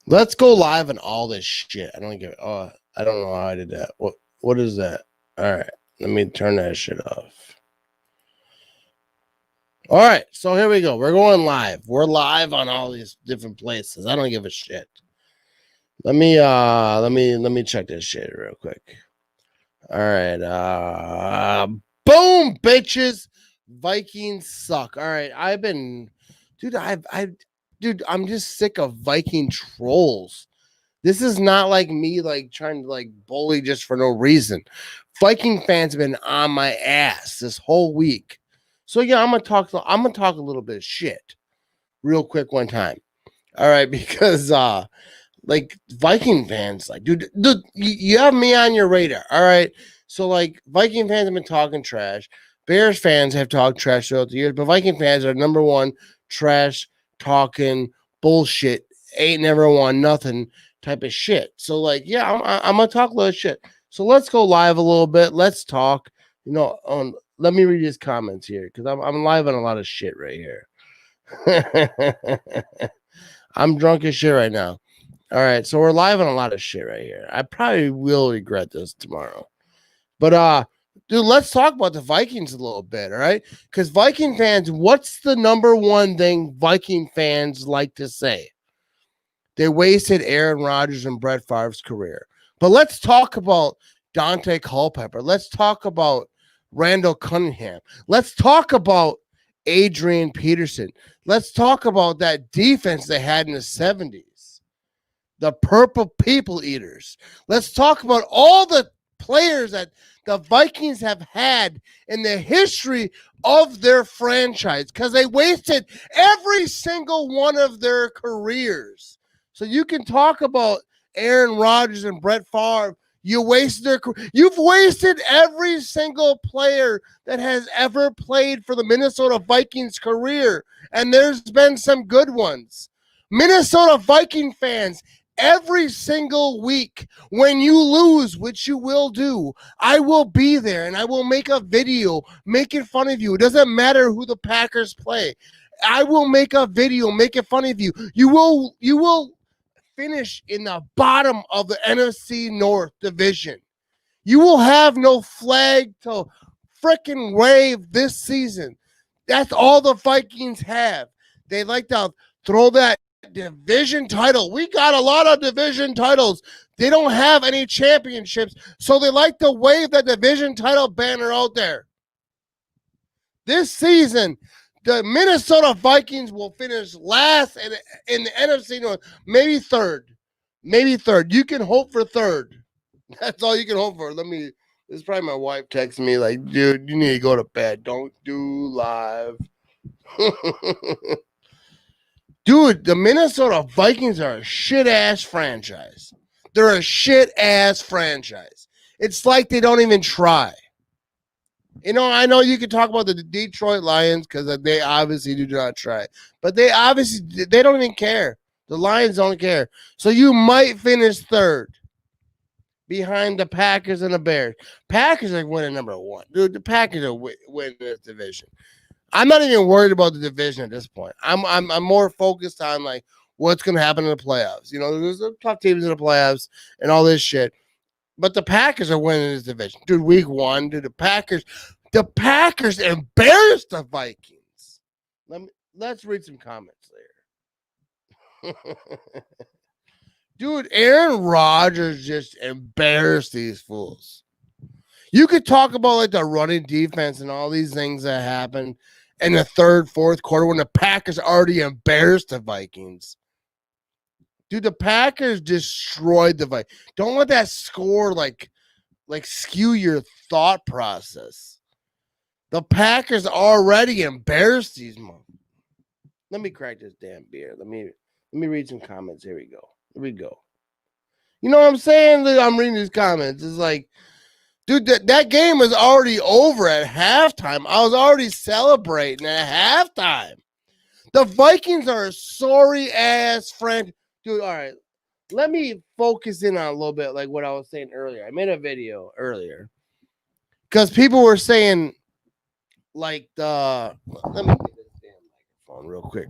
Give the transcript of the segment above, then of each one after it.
Let's go live on all this shit. I don't get. Oh, I don't know how I did that. What is that? All right, let me turn that shit off. All right, so here we go. We're going live. We're live on all these different places. I don't give a shit. Let me check this shit real quick. All right. Boom, bitches. Vikings suck. All right. Dude, I'm just sick of Viking trolls. This is not like me like trying to like bully just for no reason. Viking fans have been on my ass this whole week. So yeah, I'm gonna talk a little bit of shit real quick one time. All right, because like Viking fans, like, dude, you have me on your radar. All right. So like Viking fans have been talking trash. Bears fans have talked trash throughout the years, but Viking fans are number one trash talking bullshit. Ain't never won nothing type of shit. So like, yeah, I'm gonna talk a little shit. So let's go live a little bit. Let's talk. Let me read his comments here because I'm live on a lot of shit right here. I'm drunk as shit right now. All right, so we're live on a lot of shit right here. I probably will regret this tomorrow. But dude, let's talk about the Vikings a little bit, all right? Because Viking fans, what's the number one thing Viking fans like to say? They wasted Aaron Rodgers and Brett Favre's career. But let's talk about Dante Culpepper. Let's talk about Randall Cunningham. Let's talk about Adrian Peterson. Let's talk about that defense they had in the 70s. The Purple People Eaters. Let's talk about all the players that the Vikings have had in the history of their franchise because they wasted every single one of their careers. So you can talk about Aaron Rodgers and Brett Favre. You've wasted every single player that has ever played for the Minnesota Vikings career. And there's been some good ones. Minnesota Viking fans, every single week when you lose, which you will do, I will be there and I will make a video making fun of you. It doesn't matter who the Packers play. I will make a video making fun of you. You will finish in the bottom of the NFC North division. You will have no flag to freaking wave this season. That's all the Vikings have. They like to throw that division title. We got a lot of division titles. They don't have any championships, so they like to wave that division title banner out there. This season, the Minnesota Vikings will finish last in the NFC North, maybe third. Maybe third. You can hope for third. That's all you can hope for. This is probably my wife texting me like, dude, you need to go to bed. Don't do live. Dude, the Minnesota Vikings are a shit-ass franchise. They're a shit-ass franchise. It's like they don't even try. I know you can talk about the Detroit Lions because they obviously do not try. But they don't even care. The Lions don't care. So you might finish third behind the Packers and the Bears. Packers are winning number one. Dude, the Packers are winning this division. I'm not even worried about the division at this point. I'm more focused on like what's going to happen in the playoffs. There's tough teams in the playoffs and all this shit. But the Packers are winning this division. Dude, week one, dude, the Packers embarrassed the Vikings. Let's read some comments there. Dude, Aaron Rodgers just embarrassed these fools. You could talk about like the running defense and all these things that happened in the third, fourth quarter when the Packers already embarrassed the Vikings. Dude, the Packers destroyed the Vikings. Don't let that score like skew your thought process. The Packers already embarrassed these months. Let me crack this damn beer. Let me read some comments. Here we go. You know what I'm saying? I'm reading these comments. It's like, dude, that game was already over at halftime. I was already celebrating at halftime. The Vikings are a sorry ass friend. Dude, all right. Let me focus in on a little bit like what I was saying earlier. I made a video earlier because people were saying like let me get this damn microphone real quick.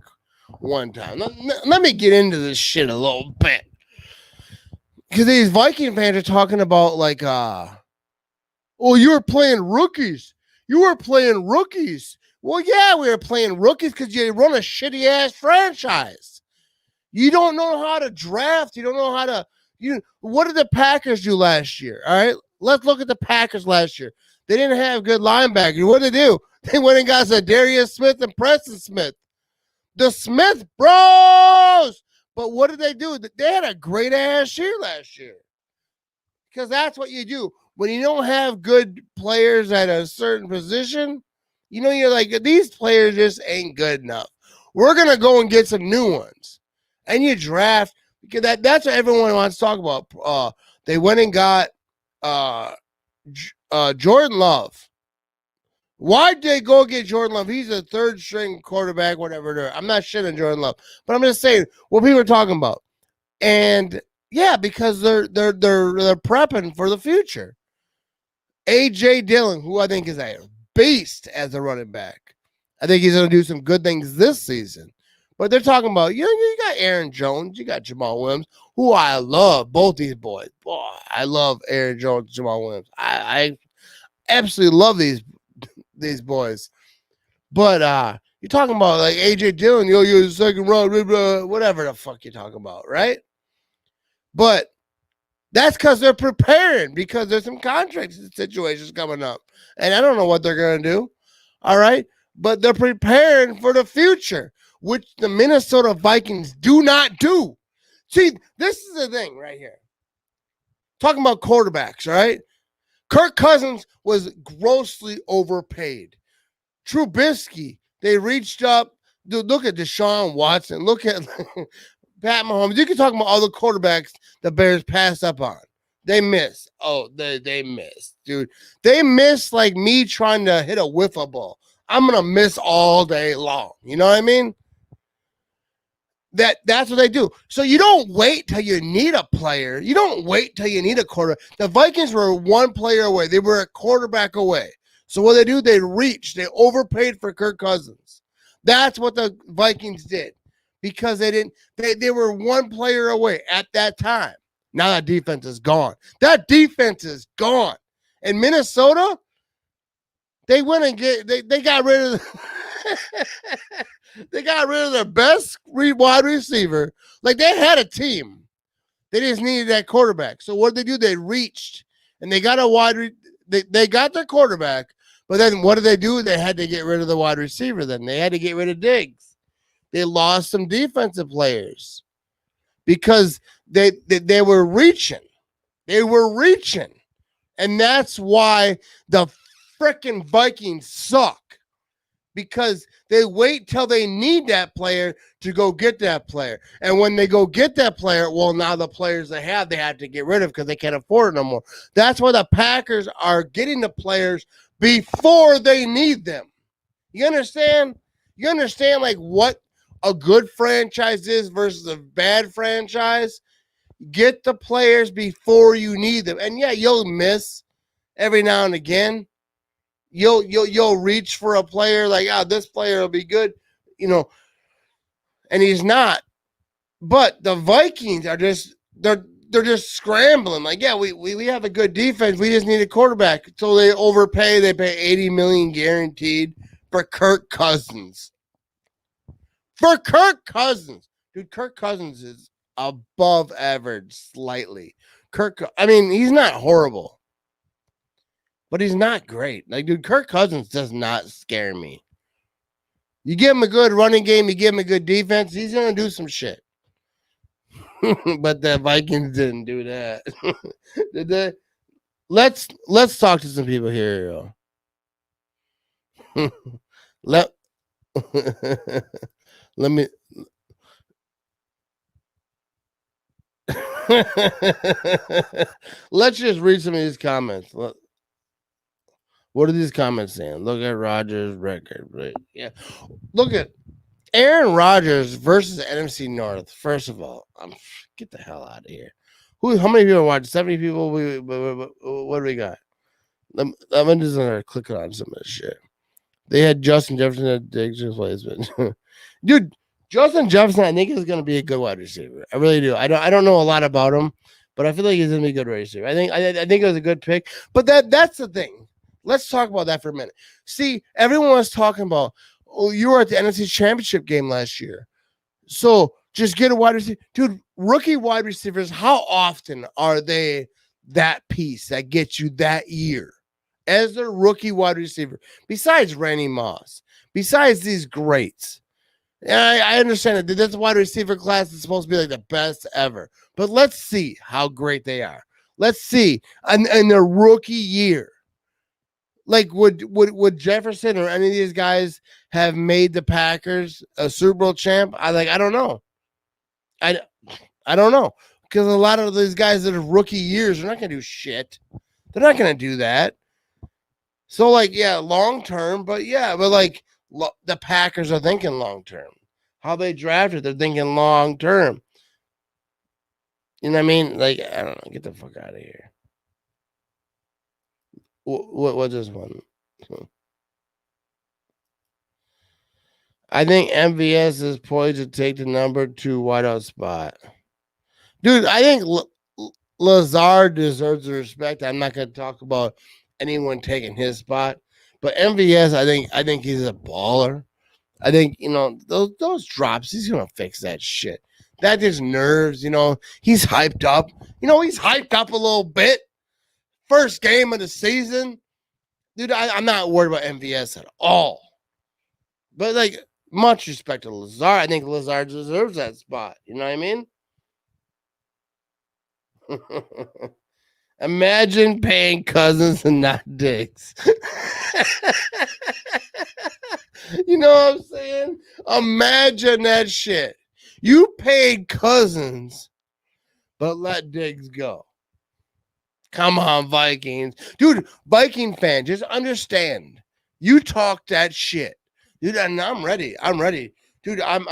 one time. Let me get into this shit a little bit. Because these Viking fans are talking about like, oh, you were playing rookies. You were playing rookies. Well, yeah, we were playing rookies because you run a shitty ass franchise. You don't know how to draft. You don't know how to. What did the Packers do last year? All right, let's look at the Packers last year. They didn't have good linebackers. What did they do? They went and got Darius Smith and Preston Smith, the Smith Bros. But what did they do? They had a great ass year last year because that's what you do when you don't have good players at a certain position. You're like, these players just ain't good enough. We're gonna go and get some new ones, and you draft because that's what everyone wants to talk about. They went and got Jordan Love. Why'd they go get Jordan Love? He's a third string quarterback, whatever. I'm not shitting Jordan Love, but I'm just saying what people are talking about. And yeah, because they're prepping for the future. AJ Dillon, who I think is a beast as a running back. I think he's going to do some good things this season. But they're talking about, you got Aaron Jones, you got Jamal Williams, who I love, both these boys. Boy, I love Aaron Jones, Jamal Williams. I absolutely love these boys. But you're talking about like AJ Dillon, you're the second round, blah, blah, whatever the fuck you're talking about, right? But that's because they're preparing because there's some contract situations coming up. And I don't know what they're going to do. All right. But they're preparing for the future, which the Minnesota Vikings do not do. See, this is the thing right here. Talking about quarterbacks, right? Kirk Cousins was grossly overpaid. Trubisky, they reached up. Dude, look at Deshaun Watson. Look at Pat Mahomes. You can talk about all the quarterbacks the Bears passed up on. They missed. Oh, they missed, dude. They missed like me trying to hit a wiffle ball. I'm gonna miss all day long. You know what I mean? That's what they do. So you don't wait till you need a player. You don't wait till you need a quarterback. The Vikings were one player away. They were a quarterback away. So what they do, they reached. They overpaid for Kirk Cousins. That's what the Vikings did because they were one player away at that time. Now that defense is gone. That defense is gone. In Minnesota, they went and they got rid of they got rid of their best wide receiver. Like they had a team. They just needed that quarterback. So what did they do? They reached and they got they got their quarterback. But then what did they do? They had to get rid of the wide receiver. Then they had to get rid of Diggs. They lost some defensive players because they were reaching. They were reaching. And that's why the freaking Vikings suck. Because they wait till they need that player to go get that player. And when they go get that player, well, now the players they have to get rid of because they can't afford it no more. That's why the Packers are getting the players before they need them. You understand? You understand like what a good franchise is versus a bad franchise? Get the players before you need them. And yeah, you'll miss every now and again. You'll reach for a player like, this player will be good, and he's not. But the Vikings are they're just scrambling. Like, yeah, we have a good defense. We just need a quarterback. So they overpay. They pay $80 million guaranteed for Kirk Cousins. For Kirk Cousins. Dude, Kirk Cousins is above average slightly. He's not horrible. But he's not great. Like, dude, Kirk Cousins does not scare me. You give him a good running game, you give him a good defense, he's going to do some shit. But the Vikings didn't do that. Did they? Let's talk to some people here. Let me let's just read some of these comments. What are these comments saying? Look at Rodgers' record. Right? Yeah. Look at Aaron Rodgers versus NFC North. First of all, get the hell out of here. How many people are watching? 70 people? What do we got? I'm just going to click on some of this shit. They had Justin Jefferson at Diggs replacement. Dude, Justin Jefferson, I think, is going to be a good wide receiver. I really do. I don't know a lot about him, but I feel like he's going to be a good wide receiver. I think it was a good pick. But that's the thing. Let's talk about that for a minute. See, everyone was talking about, oh, you were at the NFC Championship game last year, so just get a wide receiver, dude. Rookie wide receivers, how often are they that piece that gets you that year as a rookie wide receiver? Besides Randy Moss, besides these greats. Yeah, I understand it. This wide receiver class is supposed to be like the best ever. But let's see how great they are. Let's see. In their rookie year. Like, would Jefferson or any of these guys have made the Packers a Super Bowl champ? I don't know. I don't know. Because a lot of these guys that are rookie years are not gonna do shit. They're not gonna do that. So, like, yeah, long term, but like the Packers are thinking long term. How they drafted, they're thinking long term. You know what I mean? Like, I don't know. Get the fuck out of here. What's this one? I think MVS is poised to take the number 2 wideout spot. Dude, I think Lazard deserves the respect. I'm not going to talk about anyone taking his spot, but MVS, I think he's a baller. I think, those drops, he's going to fix that shit. That just nerves, he's hyped up. He's hyped up a little bit. First game of the season. Dude, I'm not worried about MVS at all. But, like, much respect to Lazard. I think Lazard deserves that spot. You know what I mean? Imagine paying Cousins and not Diggs. You know what I'm saying? Imagine that shit. You paid Cousins, but let Diggs go. Come on, Vikings. Dude, Viking fan, just understand. You talk that shit. Dude, and I'm ready. I'm ready. Dude, I'm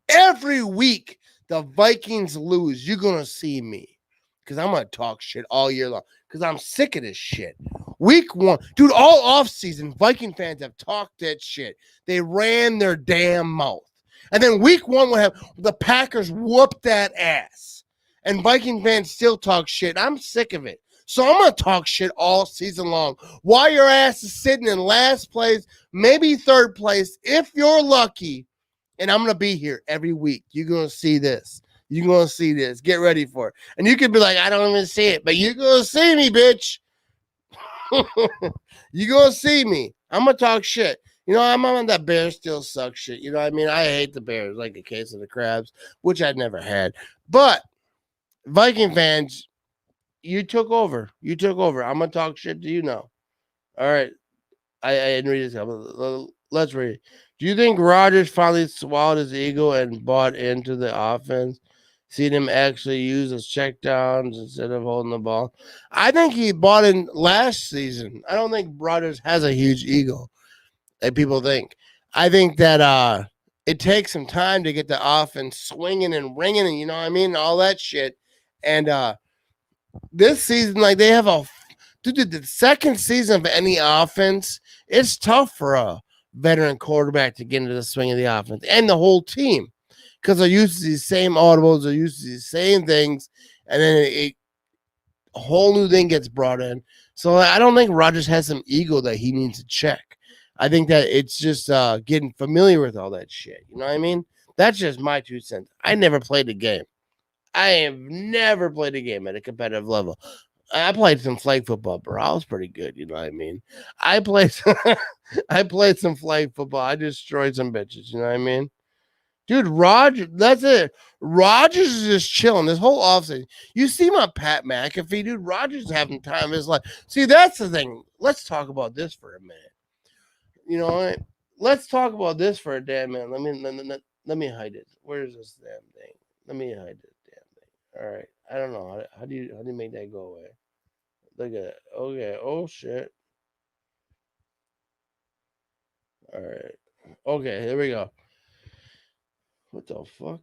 every week the Vikings lose, you're gonna see me. Because I'm gonna talk shit all year long. Because I'm sick of this shit. Week 1, dude, all offseason, Viking fans have talked that shit. They ran their damn mouth. And then week 1 would have the Packers whoop that ass. And Viking fans still talk shit. I'm sick of it. So I'm going to talk shit all season long. While your ass is sitting in last place, maybe third place, if you're lucky. And I'm going to be here every week. You're going to see this. You're going to see this. Get ready for it. And you could be like, I don't even see it. But you're going to see me, bitch. You're going to see me. I'm going to talk shit. I'm on that Bears still suck shit. You know what I mean? I hate the Bears like a case of the crabs, which I'd never had. But Viking fans, you took over. You took over. I'm going to talk shit to you now. All right. I didn't read this. Let's read it. Do you think Rodgers finally swallowed his ego and bought into the offense? Seen him actually use his checkdowns instead of holding the ball? I think he bought in last season. I don't think Rodgers has a huge ego like people think. I think that it takes some time to get the offense swinging and ringing and, you know what I mean, all that shit. And this season, like, they have the second season of any offense, it's tough for a veteran quarterback to get into the swing of the offense and the whole team because they're used to these same audibles, they're used to these same things, and then a whole new thing gets brought in. So I don't think Rodgers has some ego that he needs to check. I think that it's just getting familiar with all that shit. You know what I mean? That's just my 2 cents. I never played a game. I have never played a game at a competitive level. I played some flag football, bro. I was pretty good. You know what I mean? I played some flag football. I destroyed some bitches. You know what I mean? Dude, Rodgers, that's it. Rodgers is just chilling this whole offseason. You see my Pat McAfee, dude. Rodgers is having time of his life. See, that's the thing. Let's talk about this for a minute. You know what? Let's talk about this for a damn minute. Let me hide it. Where's this damn thing? Let me hide this damn thing. All right. I don't know. How do you make that go away? Look at it. Okay. Oh shit. All right. Okay, here we go. What the fuck?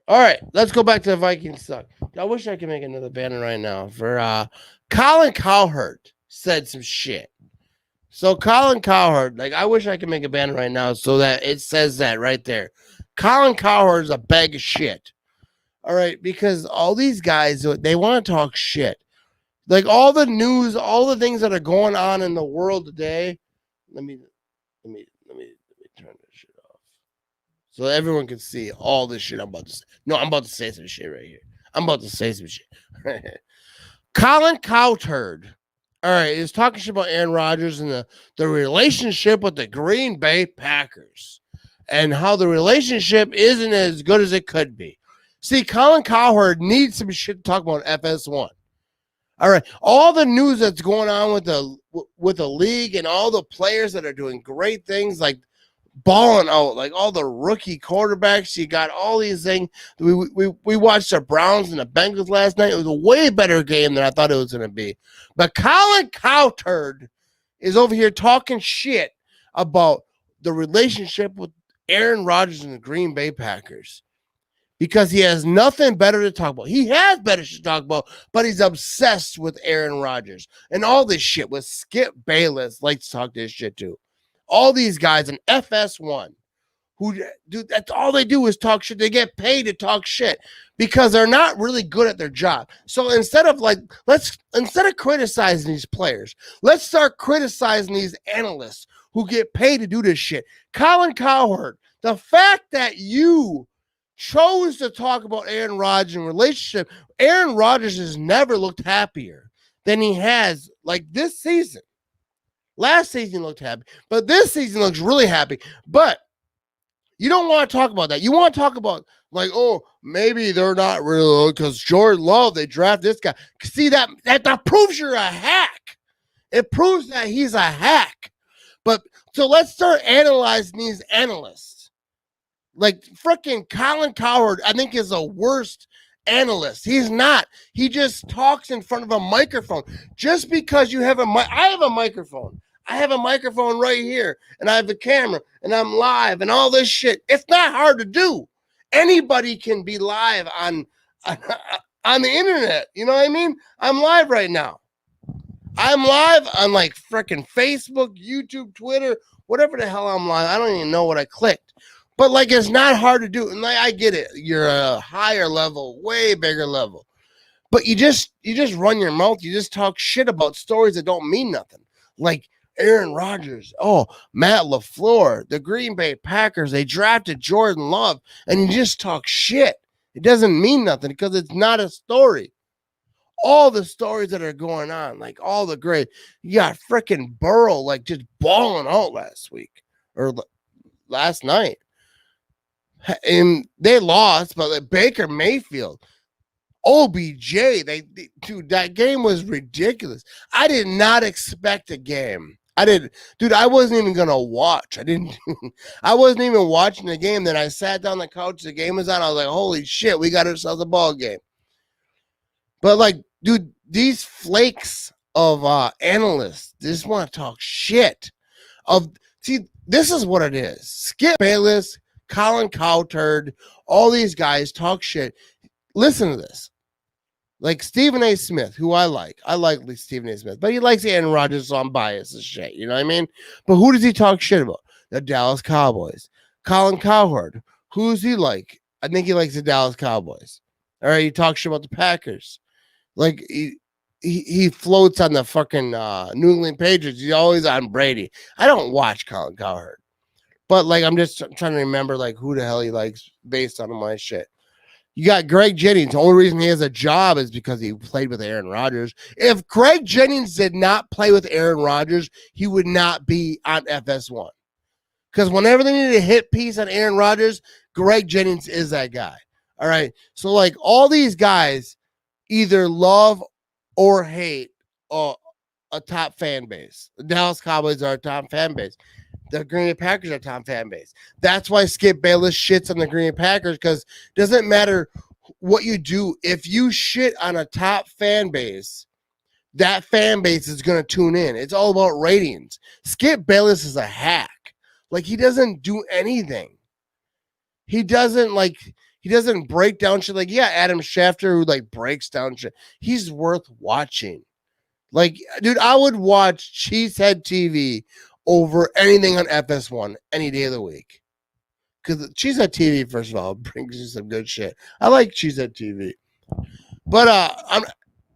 All right, let's go back to the Vikings suck. I wish I could make another banner right now for Colin Cowherd said some shit. So Colin Cowherd, like I wish I could make a banner right now so that it says that right there. Colin Cowherd is a bag of shit. All right, because all these guys they want to talk shit. Like all the news, all the things that are going on in the world today. Let me turn this shit off so everyone can see all this shit I'm about to say. No, I'm about to say some shit right here. I'm about to say some shit. Colin Cowherd, all right, is talking shit about Aaron Rodgers and the relationship with the Green Bay Packers and how the relationship isn't as good as it could be. See, Colin Cowherd needs some shit to talk about FS1. All right, all the news that's going on with the league and all the players that are doing great things like balling out, like all the rookie quarterbacks. You got all these things. We watched the Browns and the Bengals last night. It was a way better game than I thought it was going to be. But Colin Cowherd is over here talking shit about the relationship with Aaron Rodgers and the Green Bay Packers because he has nothing better to talk about. He has better to talk about, but he's obsessed with Aaron Rodgers and all this shit with Skip Bayless likes to talk this shit too. All these guys in FS1 who do that's all they do is talk shit. They get paid to talk shit because they're not really good at their job. So instead of criticizing these players, let's start criticizing these analysts who get paid to do this shit. Colin Cowherd, the fact that you chose to talk about Aaron Rodgers and relationship, Aaron Rodgers has never looked happier than he has like this season. Last season looked happy, but this season looks really happy. But you don't want to talk about that. You want to talk about like, oh, maybe they're not real because Jordan Love, they draft this guy. See, that proves you're a hack. It proves that he's a hack. But so let's start analyzing these analysts. Like freaking Colin Cowherd, I think is the worst analyst. He's not. He just talks in front of a microphone. Just because you have I have a microphone. I have a microphone right here, and I have a camera, and I'm live, and all this shit. It's not hard to do. Anybody can be live on the internet. You know what I mean? I'm live right now. I'm live on like freaking Facebook, YouTube, Twitter, whatever the hell I'm live. I don't even know what I clicked. But like, it's not hard to do. And like, I get it. You're a higher level, way bigger level. But you just run your mouth. You just talk shit about stories that don't mean nothing. Like Aaron Rodgers. Oh, Matt LaFleur, the Green Bay Packers. They drafted Jordan Love. And you just talk shit. It doesn't mean nothing because it's not a story. All the stories that are going on, like all the great. You got freaking Burrow, like just balling out last week or last night. And they lost, but like Baker Mayfield, OBJ, dude, that game was ridiculous. I did not expect a game. I wasn't even gonna watch. I wasn't even watching the game. Then I sat down on the couch, the game was on. I was like, holy shit, we got ourselves a ball game. But like, dude, these flakes of analysts just want to talk shit. See, this is what it is. Skip Bayless, Colin Cowherd, all these guys talk shit. Listen to this. Like Stephen A. Smith, who I like Stephen A. Smith, but he likes Aaron Rodgers, so I'm biased as shit. You know what I mean? But who does he talk shit about? The Dallas Cowboys. Colin Cowherd, who's he like? I think he likes the Dallas Cowboys. All right, he talks shit about the Packers. Like he floats on the fucking New England Patriots. He's always on Brady. I don't watch Colin Cowherd. But like, I'm just trying to remember like who the hell he likes based on my shit. You got Greg Jennings. The only reason he has a job is because he played with Aaron Rodgers. If Greg Jennings did not play with Aaron Rodgers, he would not be on FS1. Because whenever they need a hit piece on Aaron Rodgers, Greg Jennings is that guy. All right. So like all these guys either love or hate a top fan base. The Dallas Cowboys are a top fan base. The Green Bay Packers are a top fan base. That's why Skip Bayless shits on the Green Bay Packers, because it doesn't matter what you do. If you shit on a top fan base, that fan base is going to tune in. It's all about ratings. Skip Bayless is a hack. Like, he doesn't do anything. He doesn't break down shit. Like, yeah, Adam Schefter, who like breaks down shit. He's worth watching. Like, dude, I would watch Cheesehead TV over anything on FS1 any day of the week. Because Cheesehead TV, first of all, brings you some good shit. I like Cheesehead TV. But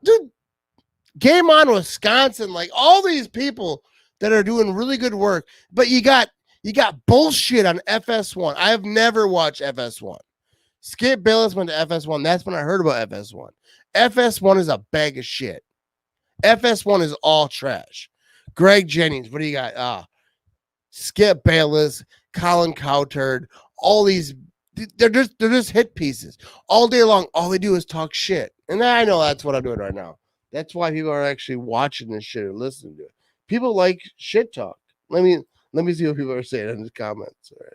dude, Game On Wisconsin, like all these people that are doing really good work, but you got bullshit on FS1. I have never watched FS1. Skip Bayless went to FS1. That's when I heard about FS1. FS1 is a bag of shit. FS1 is all trash. Greg Jennings, what do you got? Skip Bayless, Colin Cowherd, all these, they're just hit pieces all day long. All they do is talk shit, and I know that's what I'm doing right now. That's why people are actually watching this shit or listening to it. People like shit talk. Let me see what people are saying in the comments. All right.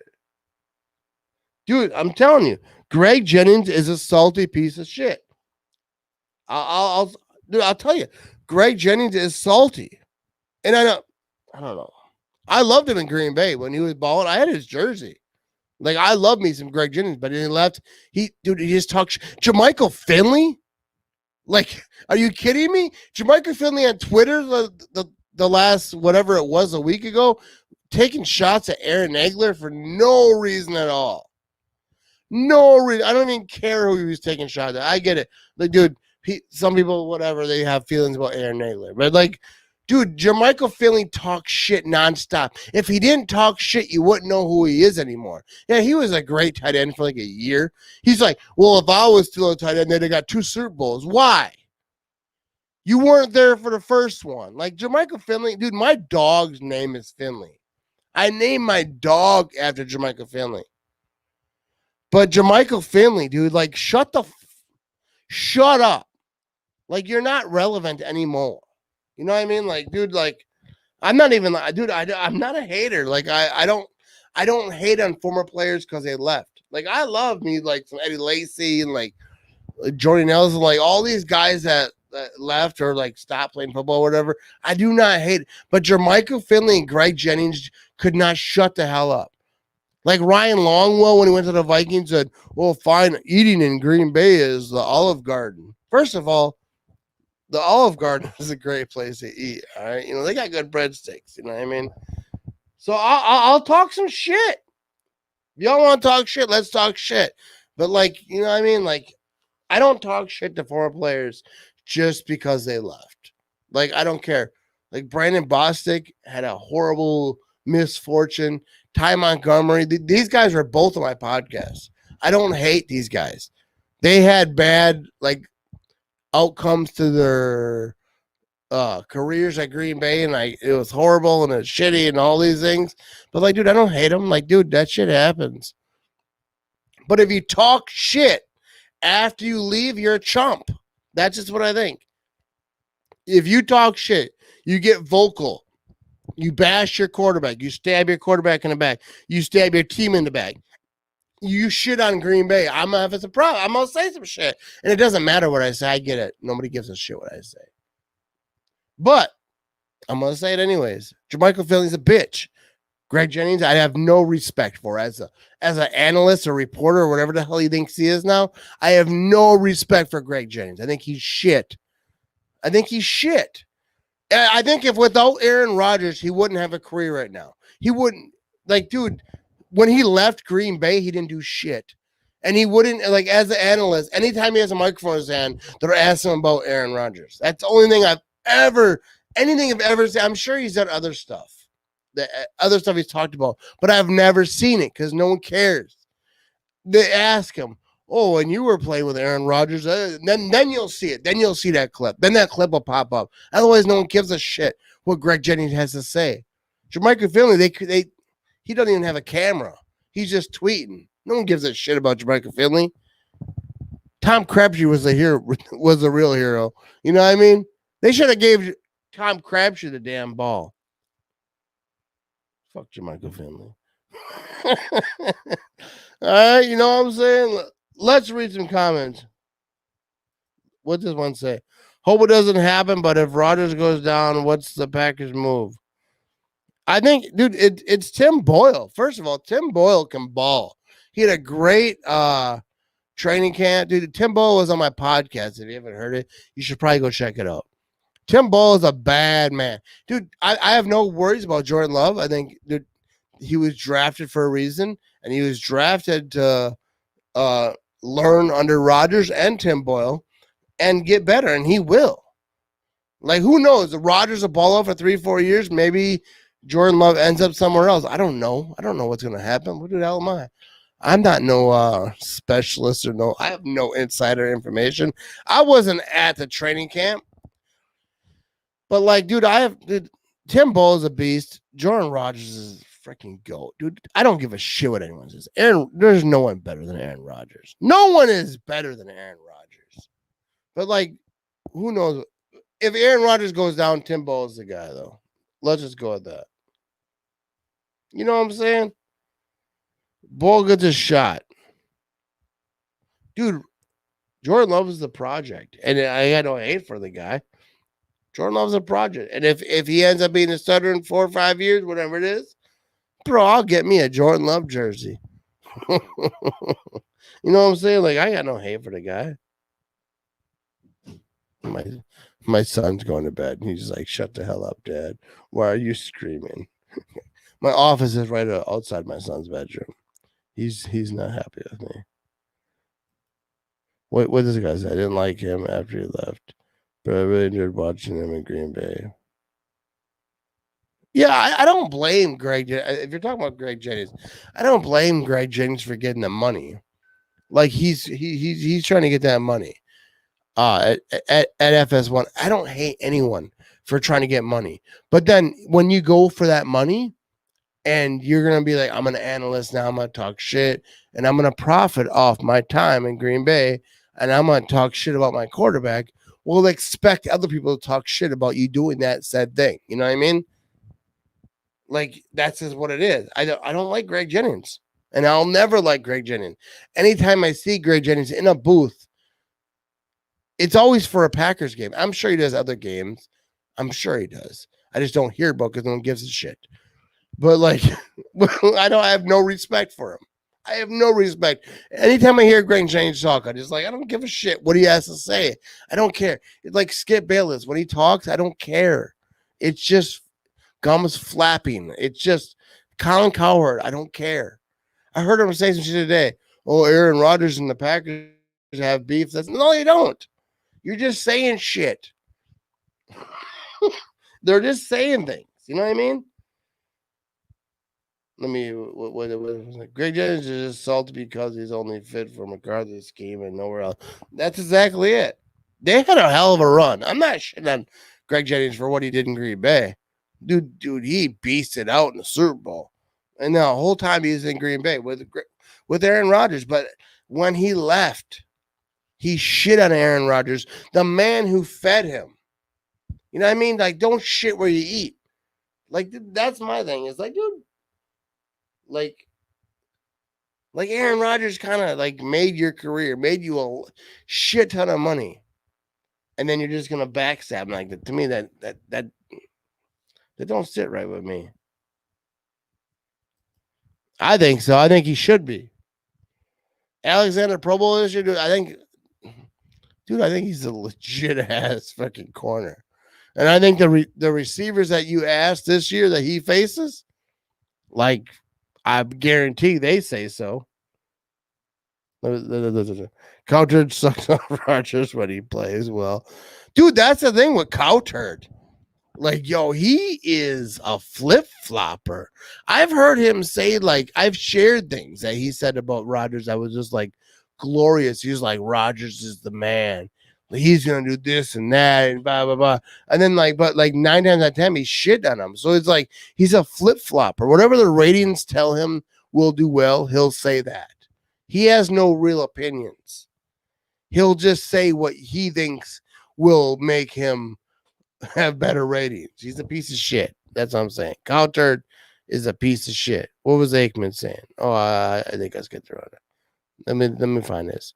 Dude, I'm telling you, Greg Jennings is a salty piece of shit. I'll tell you, Greg Jennings is salty, and I don't know. I loved him in Green Bay when he was balling. I had his jersey. Like, I love me some Greg Jennings, but he left. He just talked. Jermichael Finley? Like, are you kidding me? Jermichael Finley on Twitter the last, whatever it was, a week ago, taking shots at Aaron Nagler for no reason at all. No reason. I don't even care who he was taking shots at. I get it. Like, dude, some people, whatever, they have feelings about Aaron Nagler. But, like, dude, Jermichael Finley talks shit nonstop. If he didn't talk shit, you wouldn't know who he is anymore. Yeah, he was a great tight end for like a year. He's like, well, if I was still a tight end, they'd have got 2 Super Bowls. Why? You weren't there for the first one. Like, Jermichael Finley, dude, my dog's name is Finley. I named my dog after Jermichael Finley. But Jermichael Finley, dude, like, shut up. Like, you're not relevant anymore. You know what I mean? Like, dude, like, I'm not even, dude, I'm not a hater. Like, I don't hate on former players because they left. Like, I love me, like, some Eddie Lacy and, like, Jordy Nelson, like, all these guys that left or, like, stopped playing football or whatever. I do not hate it. But Jermichael Finley and Greg Jennings could not shut the hell up. Like, Ryan Longwell, when he went to the Vikings, said, well, fine, eating in Green Bay is the Olive Garden. First of all, the Olive Garden is a great place to eat. All right. You know, they got good breadsticks. You know what I mean? So I'll talk some shit. If y'all want to talk shit, let's talk shit. But, like, you know what I mean? Like, I don't talk shit to former players just because they left. Like, I don't care. Like, Brandon Bostic had a horrible misfortune. Ty Montgomery. These guys are both on my podcast. I don't hate these guys. They had bad, like, outcomes to their careers at Green Bay, and it was horrible and it's shitty and all these things. But, like, dude, I don't hate them. Like, dude, that shit happens. But if you talk shit after you leave, you're a chump. That's just what I think. If you talk shit, you get vocal. You bash your quarterback. You stab your quarterback in the back. You stab your team in the back. You shit on Green Bay. If it's a problem, I'm going to say some shit. And it doesn't matter what I say. I get it. Nobody gives a shit what I say. But I'm going to say it anyways. Jermichael Finley's a bitch. Greg Jennings, I have no respect for as an analyst or reporter or whatever the hell he thinks he is now. I have no respect for Greg Jennings. I think he's shit. I think if without Aaron Rodgers, he wouldn't have a career right now. He wouldn't. Like, dude, when he left Green Bay, he didn't do shit. And he wouldn't, like, as an analyst, anytime he has a microphone in his hand, they're asking him about Aaron Rodgers. That's the only thing I've ever said. I'm sure he's done other stuff. The other stuff he's talked about, but I've never seen it because no one cares. They ask him, oh, and you were playing with Aaron Rodgers, then you'll see it. Then you'll see that clip. Then that clip will pop up. Otherwise, no one gives a shit what Greg Jennings has to say. Jermichael Finley, he doesn't even have a camera. He's just tweeting. No one gives a shit about Jermichael Finley. Tom Crabtree was the real hero. You know what I mean? They should have gave Tom Crabtree the damn ball. Fuck Jermichael Finley. All right, you know what I'm saying? Let's read some comments. What does one say? Hope it doesn't happen, but if Rodgers goes down, what's the Packers move? I think, dude, it's Tim Boyle. First of all, Tim Boyle can ball. He had a great training camp. Dude, Tim Boyle was on my podcast. If you haven't heard it, you should probably go check it out. Tim Boyle is a bad man. Dude, I have no worries about Jordan Love. I think dude, he was drafted for a reason, and he was drafted to learn under Rodgers and Tim Boyle and get better, and he will. Like, who knows? The Rodgers will ball out for 3-4 years. Maybe Jordan Love ends up somewhere else. I don't know. I don't know what's going to happen. What the hell am I? I'm not no specialist or no. I have no insider information. I wasn't at the training camp, but like, dude, Tim Boyle is a beast. Jordan Rodgers is a freaking goat, dude. I don't give a shit what anyone says. There's no one better than Aaron Rodgers. No one is better than Aaron Rodgers. But like, who knows? If Aaron Rodgers goes down, Tim Boyle is the guy, though. Let's just go with that. You know what I'm saying? Boyle gets a shot. Dude, Jordan Love is the project. And I had no hate for the guy. Jordan Love's a project. And if he ends up being a starter in 4 or 5 years, whatever it is, bro, I'll get me a Jordan Love jersey. You know what I'm saying? Like, I got no hate for the guy. My son's going to bed. And he's like, shut the hell up, Dad. Why are you screaming? My office is right outside my son's bedroom. He's not happy with me. What this guy said? I didn't like him after he left, but I really enjoyed watching him in Green Bay. Yeah, I don't blame Greg. If you're talking about Greg Jennings, I don't blame Greg Jennings for getting the money. Like he's trying to get that money. At FS1, I don't hate anyone for trying to get money. But then when you go for that money and you're going to be like, I'm an analyst now, I'm going to talk shit and I'm going to profit off my time in Green Bay and I'm going to talk shit about my quarterback, we'll expect other people to talk shit about you doing that said thing. You know what I mean? Like, that's just what it is. I don't like Greg Jennings, and I'll never like Greg Jennings. Anytime I see Greg Jennings in a booth, it's always for a Packers game. I'm sure he does other games. I'm sure he does. I just don't hear about because no one gives a shit. But like, I have no respect for him. I have no respect. Anytime I hear Greg Jennings talk, I just like, I don't give a shit what he has to say. I don't care. It's like Skip Bayless. When he talks, I don't care. It's just gums flapping. It's just Colin Cowherd. I don't care. I heard him say some shit today. Oh, Aaron Rodgers and the Packers have beef. No, you don't. You're just saying shit. They're just saying things. You know what I mean? What Greg Jennings is just salty because he's only fit for McCarthy's scheme and nowhere else. That's exactly it. They had a hell of a run. I'm not shitting on Greg Jennings for what he did in Green Bay. Dude, he beasted out in the Super Bowl. And the whole time he was in Green Bay with Aaron Rodgers. But when he left, he shit on Aaron Rodgers, the man who fed him. You know what I mean? Like, don't shit where you eat. Like, that's my thing. It's like, dude, like Aaron Rodgers kind of like made your career, made you a shit ton of money, and then you're just gonna backstab him like that. To me, that don't sit right with me. I think so. I think he should be. Alexander Pro Bowl this year, dude. I think he's a legit ass fucking corner. And I think the receivers that you asked this year that he faces, like, I guarantee they say so. Cowherd sucks off Rodgers when he plays well. Dude, that's the thing with Cowherd. Like, yo, he is a flip-flopper. I've heard him say, like, I've shared things that he said about Rodgers. I was just like, glorious. He was like, Rodgers is the man. He's gonna do this and that and blah blah blah. And then but 9 times out of 10, he shit on him. So it's like he's a flip-flopper. Whatever the ratings tell him will do well, he'll say that. He has no real opinions. He'll just say what he thinks will make him have better ratings. He's a piece of shit. That's what I'm saying. Cowherd is a piece of shit. What was Aikman saying? Oh, I think I was getting through it. Let me find this.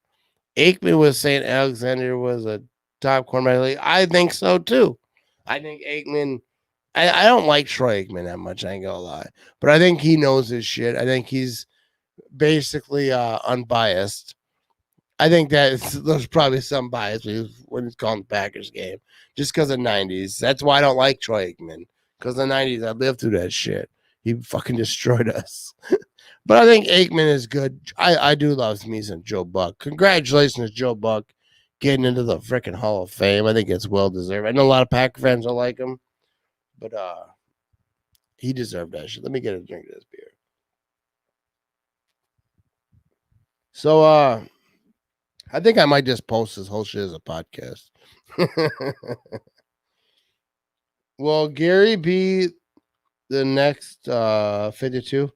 Aikman was saying Alexander was a top cornerback. I think so too. I think Aikman. I don't like Troy Aikman that much. I ain't gonna lie, but I think he knows his shit. I think he's basically unbiased. I think that there's probably some bias when he's calling the Packers game, just because of '90s. That's why I don't like Troy Aikman, because the '90s I lived through that shit. He fucking destroyed us. But I think Aikman is good. I do love me some Joe Buck. Congratulations, Joe Buck, getting into the freaking Hall of Fame. I think it's well deserved. I know a lot of Packer fans don't like him, but he deserved that shit. Let me get a drink of this beer. So I think I might just post this whole shit as a podcast. Will Gary be the next 52?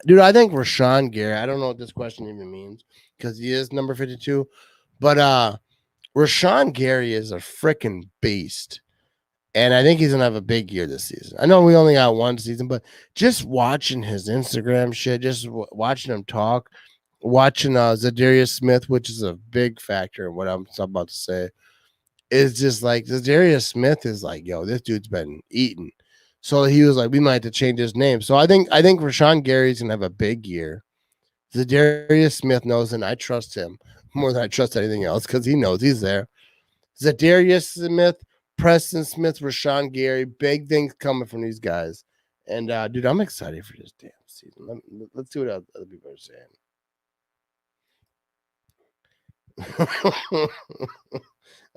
Dude, I think Rashawn Gary. I don't know what this question even means because he is number 52. But Rashawn Gary is a freaking beast. And I think he's gonna have a big year this season. I know we only got one season, but just watching his Instagram shit, just watching him talk, watching Zadarius Smith, which is a big factor in what I'm about to say, is just like Zadarius Smith is like, yo, this dude's been eating. So he was like, we might have to change his name. So I think Rashawn Gary's gonna have a big year. Zadarius Smith knows, and I trust him more than I trust anything else because he knows he's there. Zadarius Smith, Preston Smith, Rashawn Gary, big things coming from these guys. And dude, I'm excited for this damn season. Let's see what other people are saying.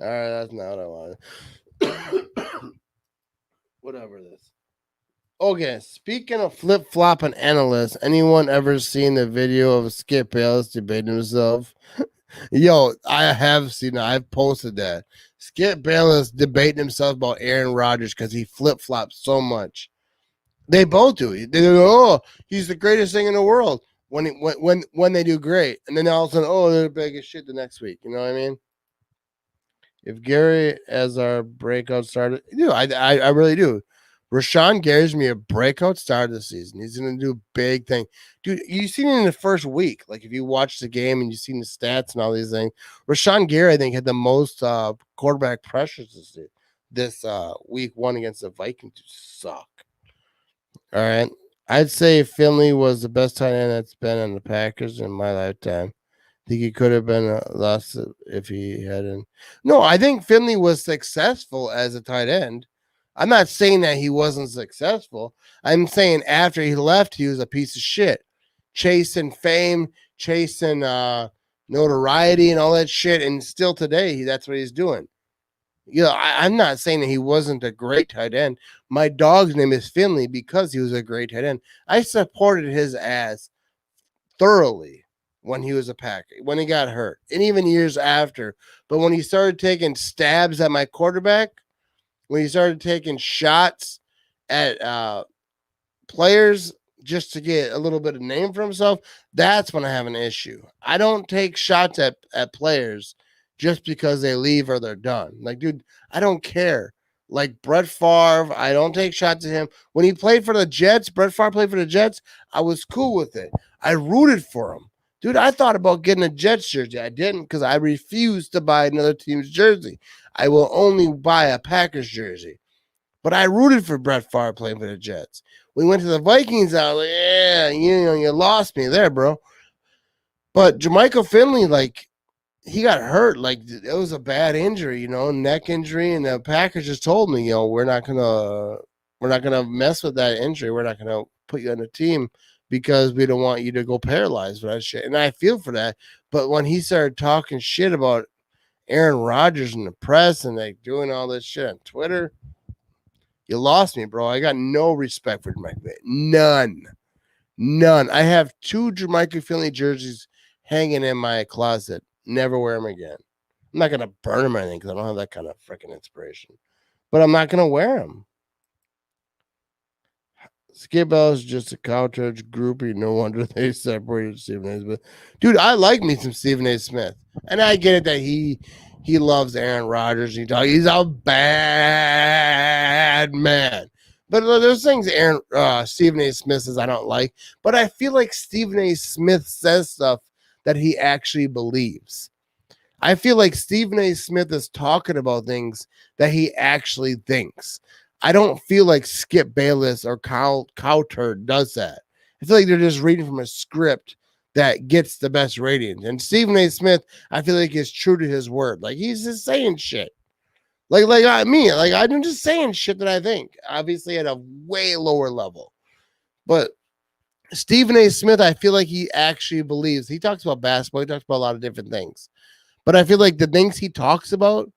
All right, that's not what I wanted. Whatever this. Okay, speaking of flip flopping analysts, anyone ever seen the video of Skip Bayless debating himself? Yo, I have seen it. I've posted that. Skip Bayless debating himself about Aaron Rodgers because he flip flops so much. They both do. They go, oh, he's the greatest thing in the world when they do great, and then all of a sudden, oh, they're big as shit the next week. You know what I mean? If Gary as our breakout starter, dude, I really do. Rashawn Gary's gonna be a breakout star of the season. He's gonna do a big thing, dude. You seen it in the first week. Like if you watch the game and you seen the stats and all these things, Rashawn Gary I think had the most quarterback pressures this week one against the Vikings. Suck. All right, I'd say Finley was the best tight end that's been on the Packers in my lifetime. Think he could have been lost if he hadn't. No, I think Finley was successful as a tight end. I'm not saying that he wasn't successful. I'm saying after he left, he was a piece of shit, chasing fame, chasing notoriety, and all that shit. And still today, that's what he's doing. You know, I'm not saying that he wasn't a great tight end. My dog's name is Finley because he was a great tight end. I supported his ass thoroughly when he was a Packer, when he got hurt, and even years after. But when he started taking stabs at my quarterback, when he started taking shots at players just to get a little bit of name for himself, that's when I have an issue. I don't take shots at players just because they leave or they're done. Like, dude, I don't care. Like Brett Favre, I don't take shots at him. When he played for the Jets, Brett Favre played for the Jets, I was cool with it. I rooted for him. Dude, I thought about getting a Jets jersey. I didn't because I refused to buy another team's jersey. I will only buy a Packers jersey. But I rooted for Brett Favre playing for the Jets. When we went to the Vikings, I was like, yeah, you lost me there, bro. But Jermichael Finley, like, he got hurt. Like, it was a bad injury, neck injury. And the Packers just told me, we're not gonna mess with that injury. We're not gonna put you on the team because we don't want you to go paralyzed with that shit. And I feel for that. But when he started talking shit about Aaron Rodgers in the press and like doing all this shit on Twitter, you lost me, bro. I got no respect for Jermichael. None. I have 2 Jermichael Finley jerseys hanging in my closet. Never wear them again. I'm not gonna burn them or anything because I don't have that kind of freaking inspiration. But I'm not gonna wear them. Skip Bayless is just a Couchurch groupie. No wonder they separated Stephen A. Smith. Dude, I like me some Stephen A. Smith. And I get it that he loves Aaron Rodgers. He's a bad man. But there's things Stephen A. Smith says I don't like. But I feel like Stephen A. Smith says stuff that he actually believes. I feel like Stephen A. Smith is talking about things that he actually thinks. I don't feel like Skip Bayless or Kyle Turd does that. I feel like they're just reading from a script that gets the best ratings. And Stephen A. Smith, I feel like is true to his word. Like he's just saying shit. I'm just saying shit that I think, obviously at a way lower level. But Stephen A. Smith, I feel like he actually believes. He talks about basketball. He talks about a lot of different things. But I feel like the things he talks about,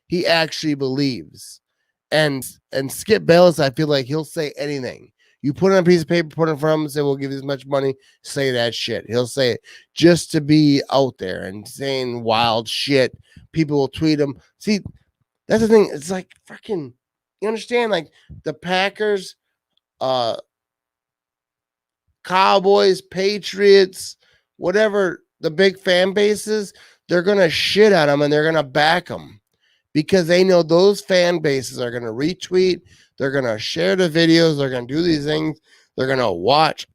he actually believes. And Skip Bayless, I feel like he'll say anything. You put on a piece of paper, put it in front of him, and say, we'll give you this much money, say that shit. He'll say it just to be out there and saying wild shit. People will tweet him. See, that's the thing. It's like fucking, you understand? Like the Packers, Cowboys, Patriots, whatever the big fan bases, they're going to shit on them and they're going to back them because they know those fan bases are going to retweet. They're going to share the videos. They're going to do these things. They're going to watch.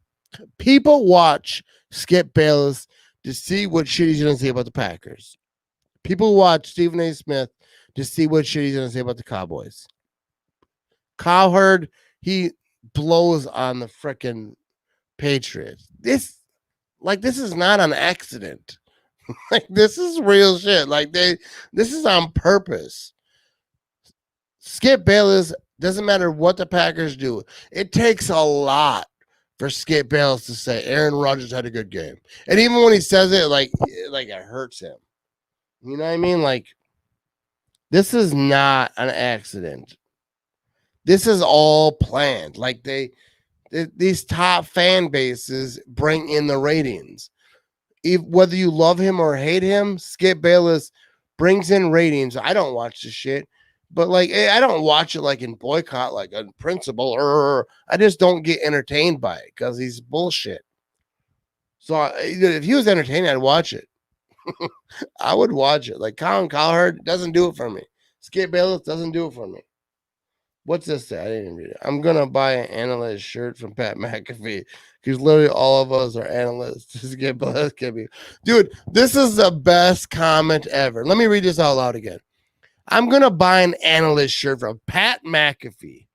People watch Skip Bayless to see what shit he's going to say about the Packers. People watch Stephen A. Smith to see what shit he's going to say about the Cowboys. Cowherd, he blows on the frickin' Patriots. This is not an accident. Like this is real shit. This is on purpose. Skip Bayless, doesn't matter what the Packers do. It takes a lot for Skip Bayless to say Aaron Rodgers had a good game. And even when he says it, like it hurts him. You know what I mean? Like this is not an accident. This is all planned. Like these top fan bases bring in the ratings. Whether you love him or hate him, Skip Bayless brings in ratings. I don't watch the shit, but I don't watch it like in boycott, like on principle, or I just don't get entertained by it because he's bullshit. So if he was entertaining, I'd watch it. I would watch it. Like Colin Cowherd doesn't do it for me. Skip Bayless doesn't do it for me. What's this say? I didn't even read it. I'm gonna buy an analyst shirt from Pat McAfee because literally all of us are analysts. Just get blessed, dude. This is the best comment ever. Let me read this out loud again. I'm gonna buy an analyst shirt from Pat McAfee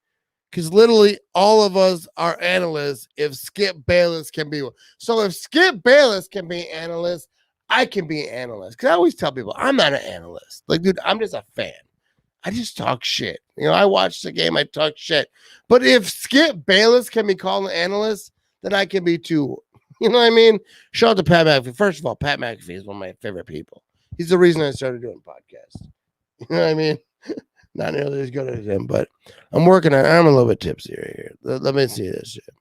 because literally all of us are analysts. If Skip Bayless can be one, so if Skip Bayless can be an analyst, I can be an analyst. Because I always tell people I'm not an analyst. Like, dude, I'm just a fan. I just talk shit. I watch the game, I talk shit. But if Skip Bayless can be called an analyst, then I can be too. You know what I mean? Shout out to Pat McAfee. First of all, Pat McAfee is one of my favorite people. He's the reason I started doing podcasts. You know what I mean? Not nearly as good as him, but I'm working on it. I'm a little bit tipsy right here. Let me see this shit.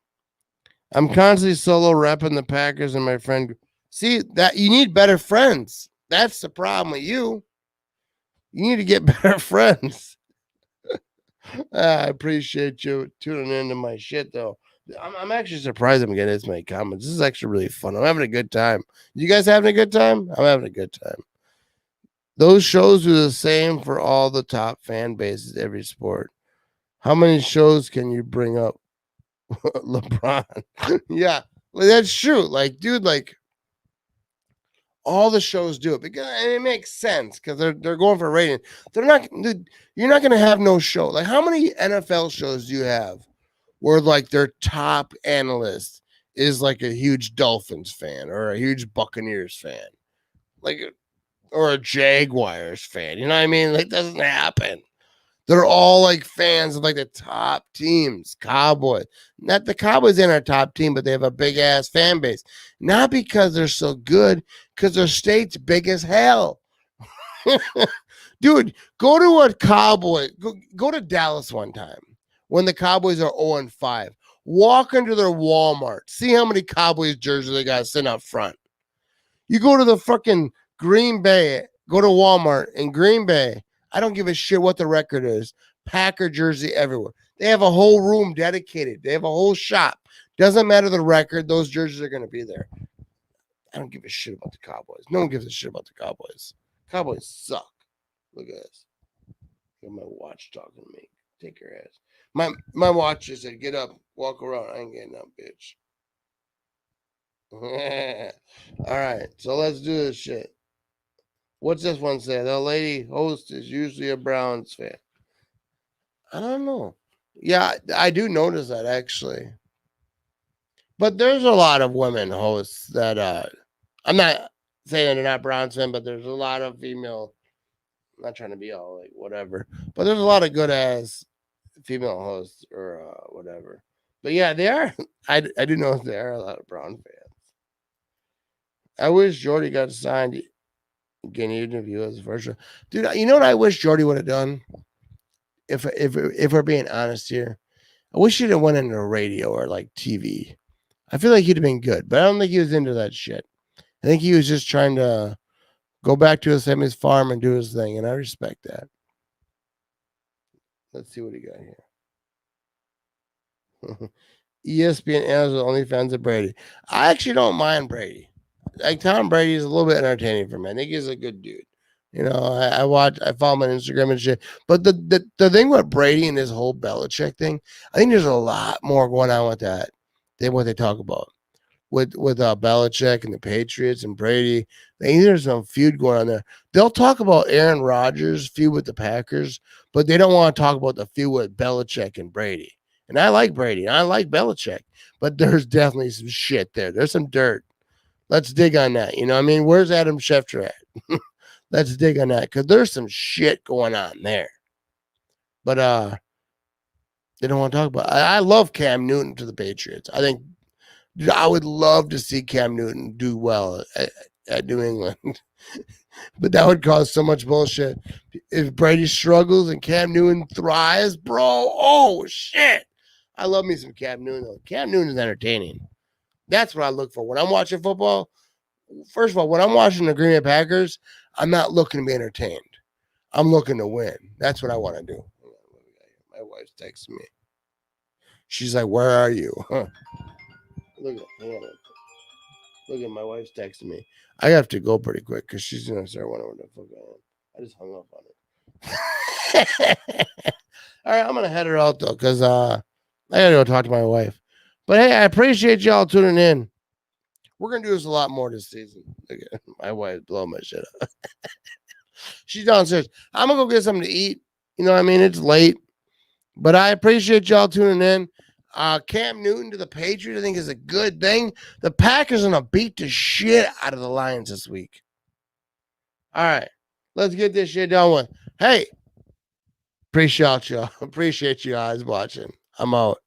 I'm constantly solo repping the Packers and my friend. See, that you need better friends. That's the problem with you. You need to get better friends. I appreciate you tuning into my shit, though. I'm actually surprised I'm getting this many comments. This is actually really fun. I'm having a good time. You guys having a good time? I'm having a good time. Those shows are the same for all the top fan bases, every sport. How many shows can you bring up? LeBron. Yeah, that's true. Like, dude, all the shows do it because it makes sense because they're going for rating. You're not gonna have no show. Like, how many NFL shows do you have where their top analyst is like a huge Dolphins fan or a huge Buccaneers fan, or a Jaguars fan? You know what I mean? Like, doesn't happen. They're all fans of the top teams. Cowboys. Not the Cowboys in our top team, but they have a big ass fan base. Not because they're so good, because their state's big as hell. Dude, go to a Cowboy. Go to Dallas one time when the Cowboys are 0-5. Walk into their Walmart. See how many Cowboys jerseys they got sitting up front. You go to the fucking Green Bay. Go to Walmart in Green Bay. I don't give a shit what the record is. Packer jersey everywhere. They have a whole room dedicated. They have a whole shop. Doesn't matter the record. Those jerseys are going to be there. I don't give a shit about the Cowboys. No one gives a shit about the Cowboys. Cowboys suck. Look at this. Got my watch talking to me. Take your ass. My watch just said, get up, walk around. I ain't getting up, bitch. All right. So let's do this shit. What's this one say? The lady host is usually a Browns fan. I don't know. Yeah, I do notice that actually. But there's a lot of women hosts that I'm not saying they're not Bronson, but there's a lot of female. I'm not trying to be all like whatever, but there's a lot of good ass female hosts or whatever. But yeah, they are. I do know there are a lot of Brown fans. I wish Jordy got signed. Getting an interview as a first round. Dude, you know what I wish Jordy would have done? If we're being honest here, I wish he'd have went into radio or like TV. I feel like he'd have been good, but I don't think he was into that shit. I think he was just trying to go back to his farm and do his thing, and I respect that. Let's see what he got here. ESPN answers only fans of Brady. I actually don't mind Brady. Like Tom Brady is a little bit entertaining for me. I think he's a good dude. You know, I follow him on Instagram and shit. But the thing with Brady and this whole Belichick thing, I think there's a lot more going on with that than what they talk about. With Belichick and the Patriots and Brady, I think there's some feud going on there. They'll talk about Aaron Rodgers' feud with the Packers, but they don't want to talk about the feud with Belichick and Brady. And I like Brady, and I like Belichick, but there's definitely some shit there. There's some dirt. Let's dig on that. You know what I mean? Where's Adam Schefter at? Let's dig on that because there's some shit going on there. But they don't want to talk about it. I love Cam Newton to the Patriots. I think I would love to see Cam Newton do well at New England. But that would cause so much bullshit. If Brady struggles and Cam Newton thrives, bro, oh shit. I love me some Cam Newton though. Cam Newton is entertaining. That's what I look for when I'm watching football. First of all, when I'm watching the Green Bay Packers, I'm not looking to be entertained. I'm looking to win. That's what I want to do. My wife's texting me. She's like, "Where are you?" Huh. Look at my wife's texting me. I have to go pretty quick because she's gonna start wondering what the fuck I am. I just hung up on it. All right, I'm gonna head her out though because I gotta go talk to my wife. But hey, I appreciate y'all tuning in. We're gonna do this a lot more this season. My wife blowing my shit up. She's downstairs. I'm gonna go get something to eat. You know what I mean? It's late. But I appreciate y'all tuning in. Cam Newton to the Patriots, I think, is a good thing. The Packers are gonna beat the shit out of the Lions this week. All right, let's get this shit done with. Hey, appreciate y'all. Appreciate you guys watching. I'm out.